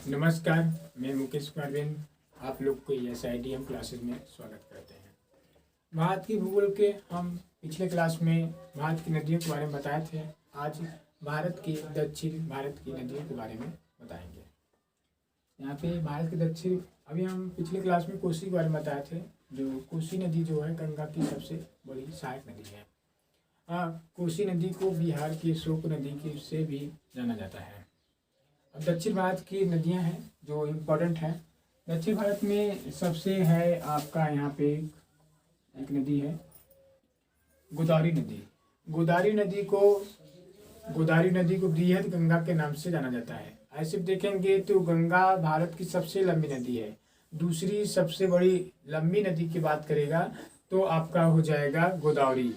नमस्कार, मैं मुकेश कुमार बेन आप लोग को SIDM क्लासेस में स्वागत करते हैं। भारत की भूगोल के हम पिछले क्लास में भारत की नदियों के बारे में बताए थे। आज भारत की दक्षिण भारत की नदियों के बारे में बताएंगे। यहाँ पे भारत की दक्षिण, अभी हम पिछले क्लास में कोसी के बारे में बताए थे। जो कोसी नदी जो है गंगा की सबसे बड़ी सहायक नदी है। कोसी नदी को बिहार की शोक नदी के से भी जाना जाता है। अब दक्षिण भारत की नदियां हैं जो इम्पोर्टेंट हैं। दक्षिण भारत में सबसे है आपका यहाँ पे एक नदी है गोदावरी नदी। गोदावरी नदी को बृहद गंगा के नाम से जाना जाता है। ऐसे देखेंगे तो गंगा भारत की सबसे लंबी नदी है। दूसरी सबसे बड़ी लंबी नदी की बात करेगा तो आपका हो जाएगा गोदावरी।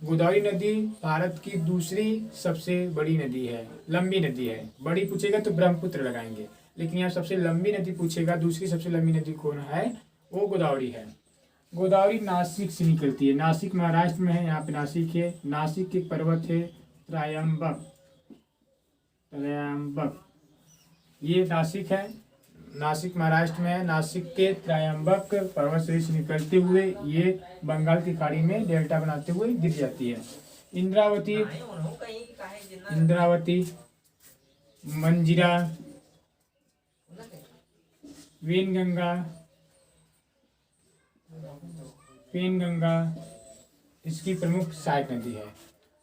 गोदावरी नदी भारत की दूसरी सबसे बड़ी नदी है, लंबी नदी है। बड़ी पूछेगा तो ब्रह्मपुत्र लगाएंगे, लेकिन यहाँ सबसे लंबी नदी पूछेगा, दूसरी सबसे लंबी नदी कौन है, वो गोदावरी है। गोदावरी नासिक से निकलती है। नासिक महाराष्ट्र में है। यहाँ पे नासिक है। नासिक के पर्वत है त्रयंबक। ये नासिक है, नासिक महाराष्ट्र में है। नासिक के त्रयंबक पर्वत से निकलते हुए ये बंगाल की खाड़ी में डेल्टा बनाते हुए गिर जाती है। इंद्रावती, मंजीरा, पेनगंगा इसकी प्रमुख सहायक नदी है।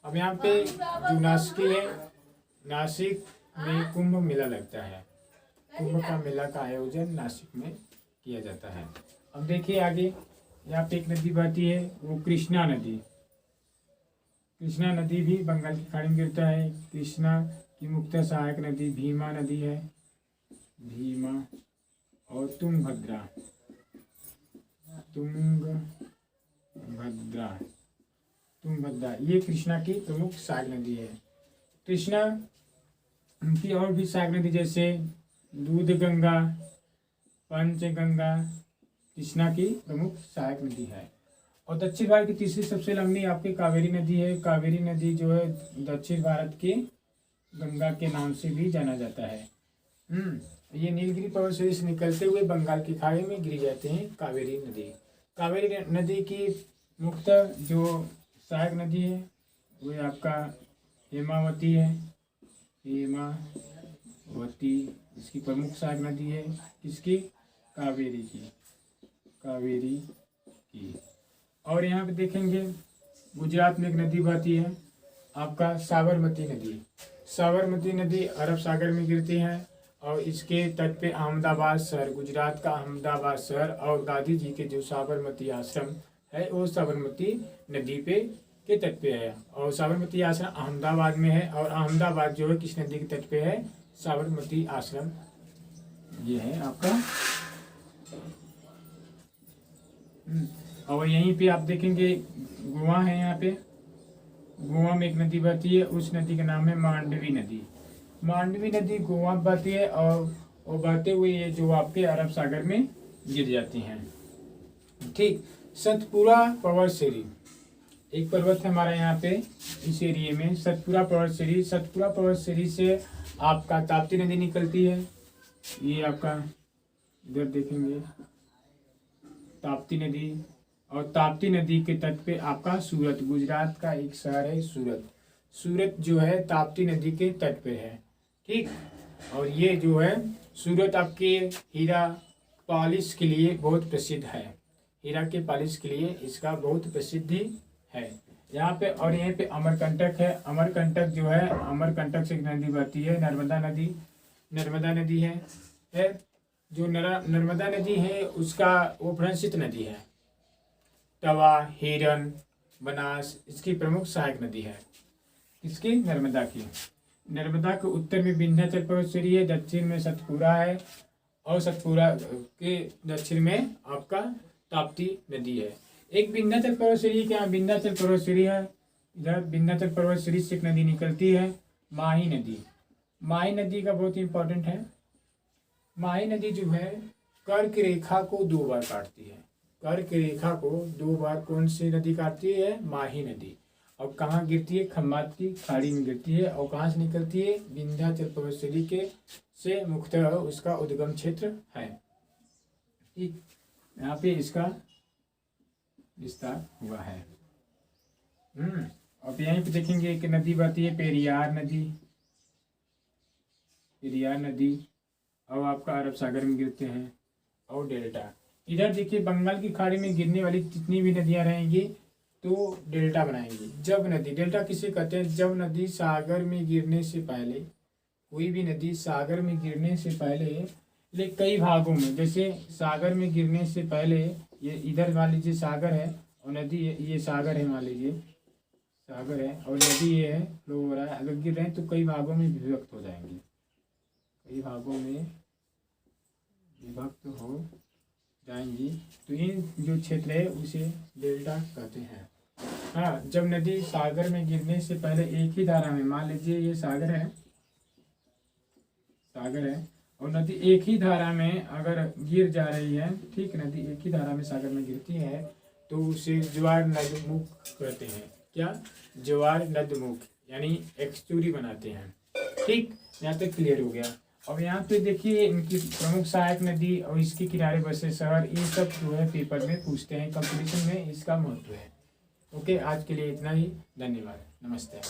अब यहाँ पे जो नासिक है, नासिक में कुंभ मेला लगता है। कुंभ का मेला का आयोजन नासिक में किया जाता है। अब देखिए आगे, यहाँ पे एक नदी बहती है, वो कृष्णा नदी। कृष्णा नदी भी बंगाल की खाड़ी में गिरता है। कृष्णा की मुख्य सहायक नदी भीमा नदी है। भीमा और तुंगभद्रा ये कृष्णा की प्रमुख सहायक नदी है। कृष्णा की और भी सहायक नदी जैसे दूध गंगा, पंचगंगा कृष्णा की प्रमुख सहायक नदी है। और दक्षिण भारत की तीसरी सबसे लंबी आपकी कावेरी नदी है। कावेरी नदी जो है दक्षिण भारत की गंगा के नाम से भी जाना जाता है। ये नीलगिरी पर्वत श्रेणी से निकलते हुए बंगाल की खाड़ी में गिरी जाते हैं कावेरी नदी। कावेरी नदी की मुख्य जो सहायक नदी है वो आपका हेमावती है। हेमावती इसकी प्रमुख सहायक नदी है। किसकी? कावेरी की। और यहाँ पे देखेंगे गुजरात में एक नदी बहती है आपका साबरमती नदी। साबरमती नदी अरब सागर में गिरती है और इसके तट पे अहमदाबाद शहर, गुजरात का अहमदाबाद शहर और गांधी जी के जो साबरमती आश्रम है वो साबरमती नदी पे के तट पे है। और साबरमती आश्रम अहमदाबाद में है। और अहमदाबाद जो है किस नदी के तट पे है? साबरमती आश्रम ये है आपका। और यहीं पे आप देखेंगे गोवा है। यहाँ पे गोवा में एक नदी बहती है, उस नदी का नाम है मांडवी नदी। मांडवी नदी गोवा में बहती है और वो बहते हुए ये जो आपके अरब सागर में गिर जाती हैं। ठीक। सतपुरा पर्वत श्रेणी एक पर्वत है हमारा यहाँ पे इस एरिए में, सतपुरा पर्वत श्रेणी। सतपुरा पर्वत श्रेणी से आपका ताप्ती नदी निकलती है। ये आपका इधर देखेंगे ताप्ती नदी। और ताप्ती नदी के तट पे आपका सूरत, गुजरात का एक शहर है सूरत जो है ताप्ती नदी के तट पे है। ठीक। और ये जो है सूरत आपके हीरा पॉलिश के लिए बहुत प्रसिद्ध है। हीरा के पॉलिश के लिए इसका बहुत प्रसिद्धि है यहाँ पे। और यहाँ पे अमरकंटक है। अमरकंटक जो है, अमरकंटक से एक नदी बहती है, नर्मदा नदी है। जो नर्मदा नदी है उसका वो प्रसिद्ध नदी है। तवा, हिरन, बनास इसकी प्रमुख सहायक नदी है। किसकी? नर्मदा की। नर्मदा के उत्तर में विंध्याचल पर्वत श्रेणी है, दक्षिण में सतपुरा है और सतपुरा के दक्षिण में आपका ताप्ती नदी है। एक विंध्याचल पर्वत श्रेणी के यहाँ विंध्याचल पर्वत श्रेणी है। इधर विंध्याचल पर्वत श्रेणी से एक नदी निकलती है माही नदी। माही नदी का बहुत इंपॉर्टेंट है। माही नदी जो है कर्क रेखा को 2 बार काटती है। कर्क रेखा को 2 बार कौन सी नदी काटती है? माही नदी। और कहाँ गिरती है, खम्बात की खाड़ी में गिरती है। और कहाँ से निकलती है, विंध्याचल पर्वतश्रेणी के से मुख्यतः उसका उद्गम क्षेत्र है। ठीक, यहाँ पे इसका विस्तार हुआ है। और यहीं पे देखेंगे एक नदी बहती है, पेरियार नदी। पेरियार नदी और आपका अरब सागर में गिरते हैं। और डेल्टा, इधर देखिए बंगाल की खाड़ी में गिरने वाली जितनी भी नदियां रहेंगी तो डेल्टा बनाएंगी। जब नदी, डेल्टा किसे कहते हैं, जब नदी सागर में गिरने से पहले, कोई भी नदी सागर में गिरने से पहले, लेकिन कई भागों में, जैसे सागर में गिरने से पहले ये इधर मान लीजिए सागर है और नदी ये सागर है, मान लीजिए सागर है और नदी ये है, फ्लो हो रहा है, अगर गिर रहे हैं तो कई भागों में विभक्त हो जाएंगे, कई भागों में विभक्त हो जाएंगी। तो इन जो क्षेत्र है उसे डेल्टा कहते हैं। हाँ, जब नदी सागर में गिरने से पहले एक ही धारा में, मान लीजिए ये सागर है, सागर है और नदी एक ही धारा में अगर गिर जा रही है, ठीक, नदी एक ही धारा में सागर में गिरती है तो उसे ज्वार नदमुख कहते हैं। क्या, ज्वार नदमुख, यानी एक्सचूरी बनाते हैं। ठीक, यहाँ तक क्लियर हो गया। अब यहाँ पे देखिए इनकी प्रमुख सहायक नदी और इसके किनारे बसे शहर, ये सब जो है पेपर में पूछते हैं, कंपटीशन में इसका महत्व है। ओके, आज के लिए इतना ही, धन्यवाद, नमस्ते।